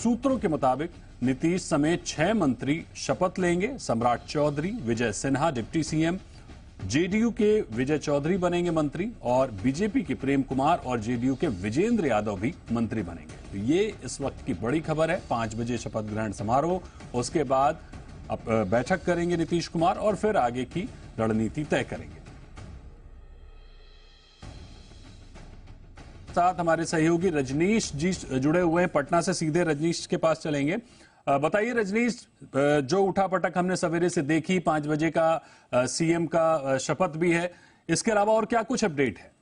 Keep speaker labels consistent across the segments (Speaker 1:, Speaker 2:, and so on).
Speaker 1: सूत्रों के मुताबिक नीतीश समेत 6 मंत्री शपथ लेंगे। सम्राट Chaudhary, Vijay Sinha deputy CM, JDU के विजय चौधरी बनेंगे मंत्री और बीजेपी के प्रेम कुमार और जेडीयू के विजेंद्र यादव भी मंत्री बनेंगे। तो ये इस वक्त की बड़ी खबर है। 5 बजे शपथ ग्रहण समारोह, उसके बाद बैठक करेंगे नीतीश कुमार और फिर आगे की रणनीति तय करेंगे। साथ हमारे सहयोगी रजनीश जी जुड़े हुए हैं पटना से। सीधे रजनीश के पास चलेंगे। बताइए रजनीश, जो उठापटक हमने सवेरे से देखी, 5 बजे का सीएम का शपथ भी है, इसके अलावा और क्या कुछ अपडेट है?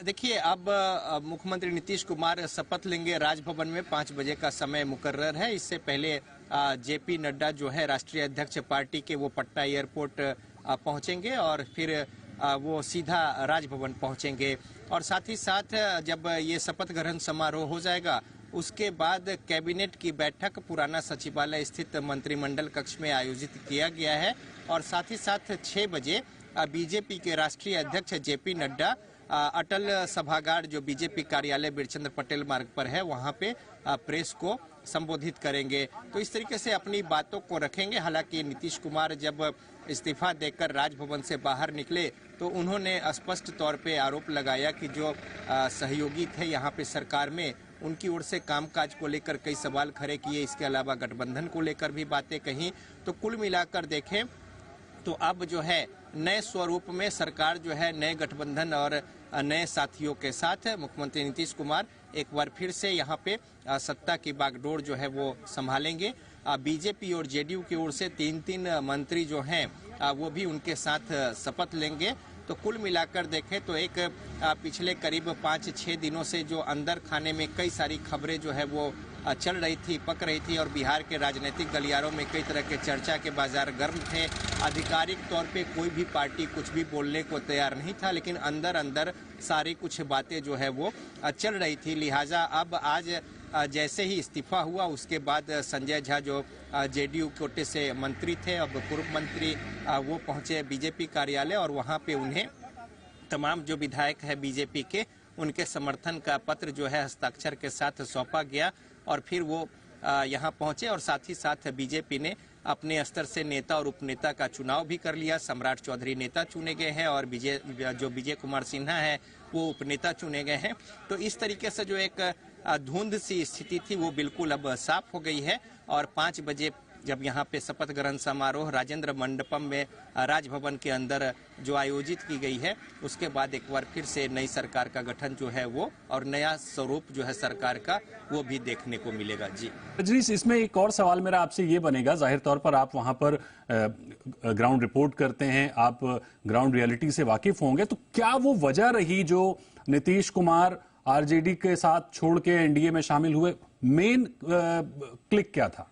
Speaker 2: देखिए, अब मुख्यमंत्री नीतीश कुमार शपथ लेंगे राजभवन में। 5 बजे का समय मुकर्रर है। इससे पहले जेपी नड्डा जो है राष्ट्रीय अध्यक्ष पार्टी के, वो पटना एयरपोर्ट पहुंचेंगे और फिर वो सीधा राजभवन पहुंचेंगे। और साथ ही साथ जब ये शपथ ग्रहण समारोह हो जाएगा, उसके बाद कैबिनेट की बैठक पुराना सचिवालय स्थित मंत्रिमंडल कक्ष में आयोजित किया गया है। और साथ ही साथ 6 बजे बीजेपी के राष्ट्रीय अध्यक्ष जेपी नड्डा अटल सभागार, जो बीजेपी कार्यालय बिरचंद्र पटेल मार्ग पर है, वहां पे प्रेस को संबोधित करेंगे। तो इस तरीके से अपनी बातों को रखेंगे। हालांकि नीतीश कुमार जब इस्तीफा देकर राजभवन से बाहर निकले तो उन्होंने स्पष्ट तौर पे आरोप लगाया कि जो सहयोगी थे यहाँ पे सरकार में, उनकी ओर से कामकाज को लेकर कई सवाल खड़े किए। इसके अलावा गठबंधन को लेकर भी बातें कही। तो कुल मिलाकर देखें तो अब जो है नए स्वरूप में सरकार जो है नए गठबंधन और नए साथियों के साथ मुख्यमंत्री नीतीश कुमार एक बार फिर से यहाँ पे सत्ता की बागडोर जो है वो संभालेंगे। बीजेपी और जेडीयू की ओर से 3-3 मंत्री जो हैं वो भी उनके साथ शपथ लेंगे। तो कुल मिलाकर देखें तो एक पिछले करीब 5-6 दिनों से जो अंदर खाने में कई सारी खबरें जो है वो चल रही थी, पक रही थी, और बिहार के राजनीतिक गलियारों में कई तरह के चर्चा के बाजार गर्म थे। आधिकारिक तौर पे कोई भी पार्टी कुछ भी बोलने को तैयार नहीं था, लेकिन अंदर अंदर सारी कुछ बातें जो है वो चल रही थी। लिहाजा अब आज जैसे ही इस्तीफा हुआ, उसके बाद संजय झा जो जेडीयू कोटे से मंत्री थे, अब पूर्व मंत्री, वो पहुंचे बीजेपी कार्यालय और वहां पे उन्हें तमाम जो विधायक है बीजेपी के, उनके समर्थन का पत्र जो है हस्ताक्षर के साथ सौंपा गया और फिर वो यहाँ पहुंचे। और साथ ही साथ बीजेपी ने अपने स्तर से नेता और उपनेता का चुनाव भी कर लिया। सम्राट चौधरी नेता चुने गए हैं और विजय कुमार सिन्हा है वो उपनेता चुने गए हैं। तो इस तरीके से जो एक धुंध सी स्थिति थी वो बिल्कुल अब साफ हो गई है। और 5 बजे जब यहाँ पे शपथ ग्रहण समारोह राजेंद्र मंडपम में राजभवन के अंदर जो आयोजित की गई है, उसके बाद एक बार फिर से नई सरकार का गठन जो है वो और नया स्वरूप जो है सरकार का, वो भी देखने को मिलेगा। जी,
Speaker 1: इसमें एक और सवाल मेरा आपसे ये बनेगा, जाहिर तौर पर आप वहां पर ग्राउंड रिपोर्ट करते हैं, आप ग्राउंड रियलिटी से वाकिफ होंगे, तो क्या वो वजह रही जो नीतीश कुमार आरजेडी के साथ छोड़ के एनडीए में शामिल हुए? मेन क्लिक क्या था?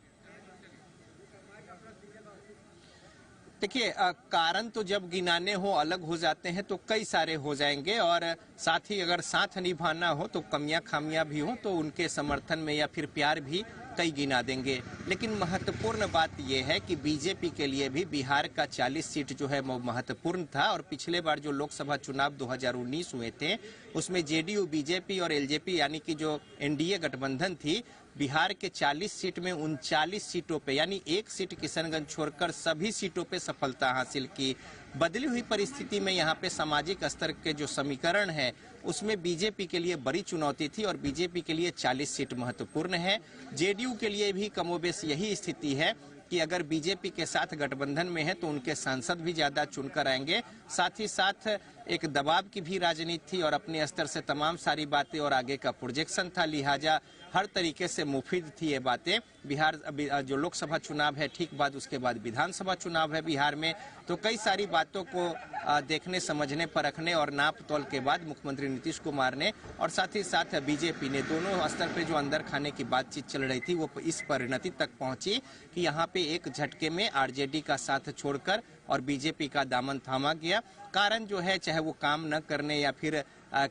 Speaker 2: देखिए, कारण तो जब गिनाने हो अलग हो जाते हैं तो कई सारे हो जाएंगे, और साथ ही अगर साथ निभाना हो तो कमियां खामियां भी हो तो उनके समर्थन में या फिर प्यार भी कई गिना देंगे। लेकिन महत्वपूर्ण बात यह है कि बीजेपी के लिए भी बिहार का 40 सीट जो है वो महत्वपूर्ण था। और पिछले बार जो लोकसभा चुनाव 2019 हुए थे, उसमें जेडीयू, बीजेपी और एलजेपी यानी कि जो एनडीए गठबंधन थी, बिहार के 40 सीट में 39 सीटों पे, यानी 1 सीट किशनगंज छोड़कर सभी सीटों पे सफलता हासिल की। बदली हुई परिस्थिति में यहाँ पे सामाजिक स्तर के जो समीकरण है, उसमें बीजेपी के लिए बड़ी चुनौती थी और बीजेपी के लिए 40 सीट महत्वपूर्ण है। जेडीयू के लिए भी कमोबेश यही स्थिति है कि अगर बीजेपी के साथ गठबंधन में है तो उनके सांसद भी ज्यादा चुनकर आएंगे। साथ ही साथ एक दबाव की भी राजनीति थी और अपने स्तर से तमाम सारी बातें और आगे का प्रोजेक्शन था। लिहाजा हर तरीके से मुफीद थी ये बातें। बिहार जो लोकसभा चुनाव है, ठीक बाद उसके बाद विधानसभा चुनाव है बिहार में, तो कई सारी बातों को देखने, समझने, परखने और नाप तोल के बाद मुख्यमंत्री नीतीश कुमार ने और साथ ही साथ बीजेपी ने, दोनों स्तर पे जो अंदर खाने की बातचीत चल रही थी, वो इस परिणति तक पहुंची कि यहाँ पे एक झटके में आरजेडी का साथ छोड़कर और बीजेपी का दामन थामा गया। कारण जो है, चाहे वो काम न करने या फिर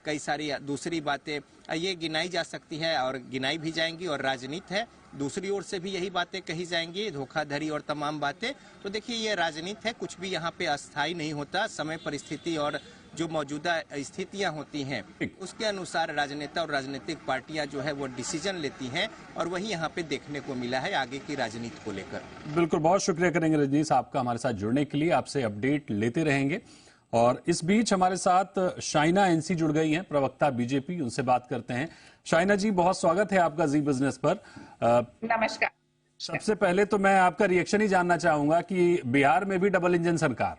Speaker 2: कई सारी दूसरी बातें, ये गिनाई जा सकती है और गिनाई भी जाएंगी, और राजनीति है, दूसरी ओर से भी यही बातें कही जाएंगी, धोखाधड़ी और तमाम बातें। तो देखिए, ये राजनीति है, कुछ भी यहाँ पे अस्थायी नहीं होता। समय, परिस्थिति और जो मौजूदा स्थितियां होती हैं उसके अनुसार राजनेता और राजनीतिक पार्टियां जो है वो डिसीजन लेती हैं, और वही यहाँ पे देखने को मिला है आगे की राजनीति को लेकर।
Speaker 1: बिल्कुल, बहुत शुक्रिया करेंगे रजनीश आपका हमारे साथ जुड़ने के लिए, आपसे अपडेट लेते रहेंगे। और इस बीच हमारे साथ शाइना एनसी जुड़ गई हैं, प्रवक्ता बीजेपी, उनसे बात करते हैं। शाइना जी, बहुत स्वागत है आपका जी बिजनेस पर।
Speaker 3: नमस्कार।
Speaker 1: सबसे पहले तो मैं आपका रिएक्शन ही जानना चाहूंगा कि बिहार में भी डबल इंजन सरकार।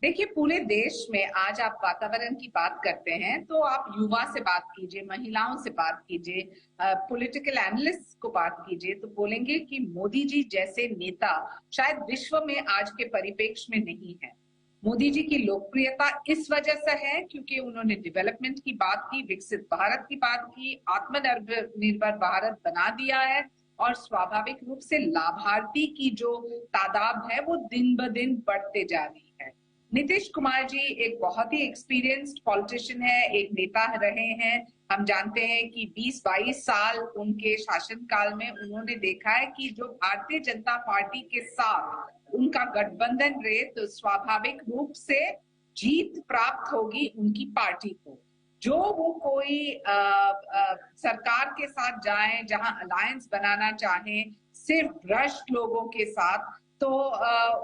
Speaker 3: देखिए, पूरे देश में आज आप वातावरण की बात करते हैं तो आप युवा से बात कीजिए, महिलाओं से बात कीजिए, पॉलिटिकल एनालिस्ट को बात कीजिए, तो बोलेंगे कि मोदी जी जैसे नेता शायद विश्व में आज के परिप्रेक्ष्य में नहीं है। मोदी जी की लोकप्रियता इस वजह से है क्योंकि उन्होंने डेवलपमेंट की बात की, विकसित भारत की बात की, आत्मनिर्भर भारत बना दिया है, और स्वाभाविक रूप से लाभार्थी की जो तादाद है वो दिन ब दिन बढ़ते जा रही है। नीतीश कुमार जी एक बहुत ही एक्सपीरियंस्ड पॉलिटिशियन है, एक नेता रहे हैं। हम जानते हैं कि 20-22 साल उनके शासनकाल में उन्होंने देखा है कि जो भारतीय जनता पार्टी के साथ उनका गठबंधन रहे तो स्वाभाविक रूप से जीत प्राप्त होगी उनकी पार्टी को। जो वो कोई सरकार के साथ जाए जहां अलायंस बनाना चाहें सिर्फ भ्रष्ट लोगों के साथ, तो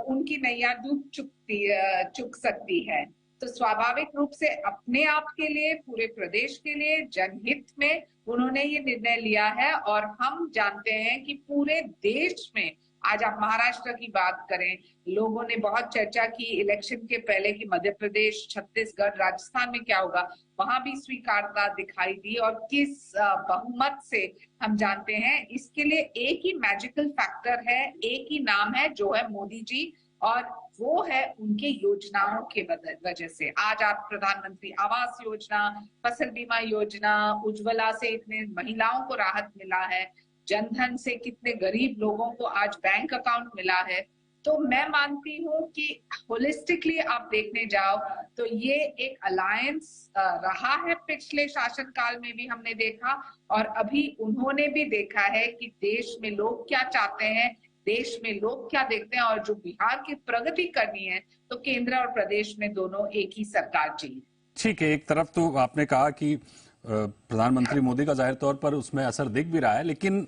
Speaker 3: उनकी नैया डूब चुक सकती है। तो स्वाभाविक रूप से अपने आप के लिए, पूरे प्रदेश के लिए, जनहित में उन्होंने ये निर्णय लिया है। और हम जानते हैं कि पूरे देश में आज आप महाराष्ट्र की बात करें, लोगों ने बहुत चर्चा की इलेक्शन के पहले कि मध्य प्रदेश, छत्तीसगढ़, राजस्थान में क्या होगा, वहां भी स्वीकारता दिखाई दी। और किस बहुमत से हम जानते हैं, इसके लिए एक ही मैजिकल फैक्टर है, एक ही नाम है, जो है मोदी जी, और वो है उनके योजनाओं के वजह से। आज आप प्रधानमंत्री आवास योजना, फसल बीमा योजना, उज्ज्वला से इतने महिलाओं को राहत मिला है, जनधन से कितने गरीब लोगों को आज बैंक अकाउंट मिला है। तो मैं मानती हूँ कि होलिस्टिकली आप देखने जाओ तो ये एक अलायंस रहा है, पिछले शासनकाल में भी हमने देखा, और अभी उन्होंने भी देखा है कि देश में लोग क्या चाहते हैं, देश में लोग क्या देखते हैं, और जो बिहार की प्रगति करनी है तो केंद्र और प्रदेश में दोनों एक ही सरकार चाहिए।
Speaker 1: ठीक है, एक तरफ तो आपने कहा कि प्रधानमंत्री मोदी का जाहिर तौर पर उसमें असर दिख भी रहा है, लेकिन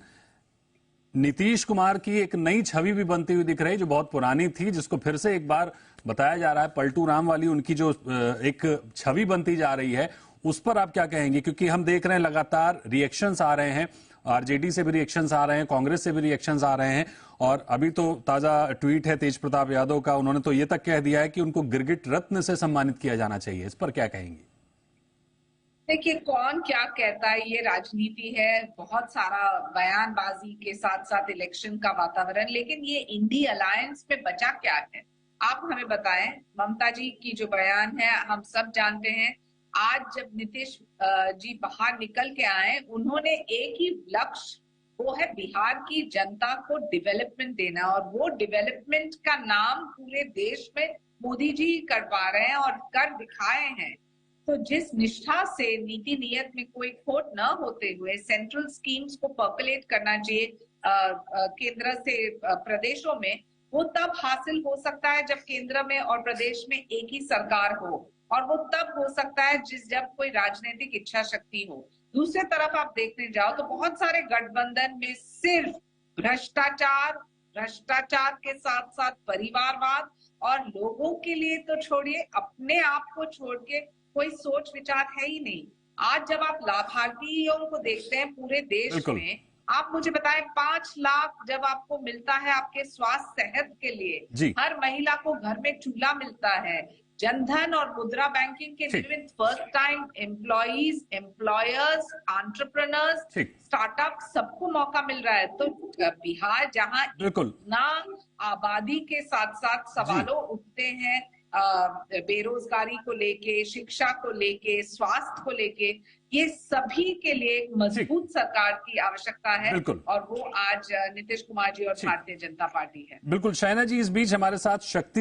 Speaker 1: नीतीश कुमार की एक नई छवि भी बनती हुई दिख रही है जो बहुत पुरानी थी, जिसको फिर से एक बार बताया जा रहा है। पलटू राम वाली उनकी जो एक छवि बनती जा रही है, उस पर आप क्या कहेंगे? क्योंकि हम देख रहे हैं लगातार रिएक्शंस आ रहे हैं, आरजेडी से भी रिएक्शंस आ रहे हैं, कांग्रेस से भी रिएक्शंस आ रहे हैं, और अभी तो ताजा ट्वीट है तेज प्रताप यादव का, उन्होंने तो ये तक कह दिया है कि उनको गिरगिट रत्न से सम्मानित किया जाना चाहिए। इस पर क्या कहेंगे?
Speaker 3: देखिए, कौन क्या कहता है ये राजनीति है, बहुत सारा बयानबाजी के साथ साथ इलेक्शन का वातावरण, लेकिन ये इंडी अलायंस में बचा क्या है आप हमें बताएं। ममता जी की जो बयान है हम सब जानते हैं। आज जब नीतीश जी बाहर निकल के आए, उन्होंने एक ही लक्ष्य, वो है बिहार की जनता को डेवलपमेंट देना, और वो डेवलपमेंट का नाम पूरे देश में मोदी जी करवा रहे हैं और कर दिखाए हैं। तो जिस निष्ठा से नीति नियत में कोई खोट न होते हुए सेंट्रल स्कीम्स को पर्कुलेट करना चाहिए केंद्र से प्रदेशों में, वो तब हासिल हो सकता है जब केंद्र में और प्रदेश में एक ही सरकार हो, और वो तब हो सकता है जब कोई राजनीतिक इच्छा शक्ति हो। दूसरी तरफ आप देखने जाओ तो बहुत सारे गठबंधन में सिर्फ भ्रष्टाचार के साथ साथ परिवारवाद, और लोगों के लिए तो छोड़िए, अपने आप को छोड़ के कोई सोच विचार है ही नहीं। आज जब आप लाभार्थियों को देखते हैं पूरे देश में, आप मुझे बताएं, 5 लाख जब आपको मिलता है आपके स्वास्थ्य सेहत के लिए, हर महिला को घर में चूल्हा मिलता है, जनधन और मुद्रा बैंकिंग के निमित्त first time employees, employers, entrepreneurs, startup, सबको मौका मिल रहा है। तो बिहार जहां इतना आबादी के साथ साथ सवालों उठते हैं, बेरोजगारी को लेके, शिक्षा को लेके, स्वास्थ्य को लेके, ये सभी के लिए एक मजबूत सरकार की आवश्यकता है, और वो आज नीतीश कुमार जी और भारतीय जनता पार्टी है।
Speaker 1: बिल्कुल शाइना जी, इस बीच हमारे साथ शक्ति